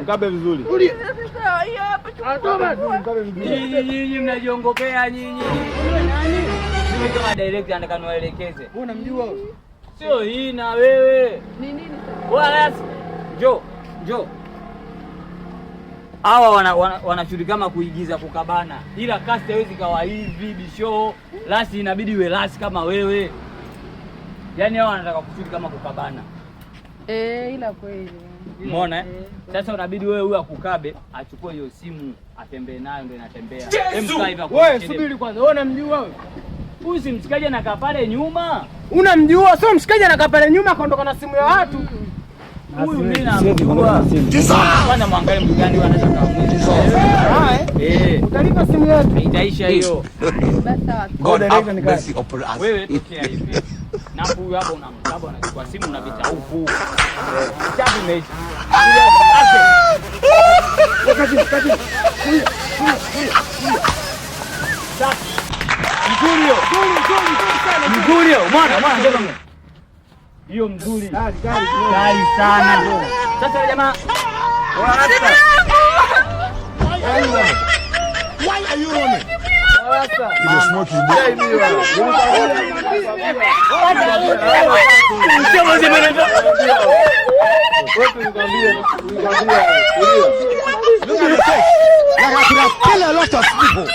Mkabe vizuri. Nyinyi mnajiongopea nyinyi. Mimi kama director nataka niwaelekeze. Wewe unamjua wewe? Sio hii na wewe. Ni nini sasa? Wala njoo. Hawa wanashiriki kama kuigiza kukabana. Ila cast haiwezi kawa hivi bisho. Lasi inabidi iwe lasi kama wewe. Yaani hawa wanataka kushiriki kama kukabana. Ila kweli. Umeona? Sasa unabidi wewe huyu akukabe, achukue hiyo simu, atembee nayo ndio inatembea. Wewe subiri kwanza. Wewe unamjua wewe? Huyu si mshikaji anakaa pale nyuma. Unamjua? Sio mshikaji anakaa pale nyuma kaondoka na simu ya watu. Huyu mimi namjua. Kwanza mwangalie mtu gani anaweza kaamua. Utalipa simu yetu. Itaisha hiyo. Basi sawa. Wewe tokea hivi. Na huyu hapo unamkaba anachukua simu unapita huku. Chapi mechi. Mzuri. Mwana ndio. Hiyo mzuri. Kali sana ndio. Sasa jamaa. Why are you running? You're smoking. Look at the face. Like I could have killed a lot of people.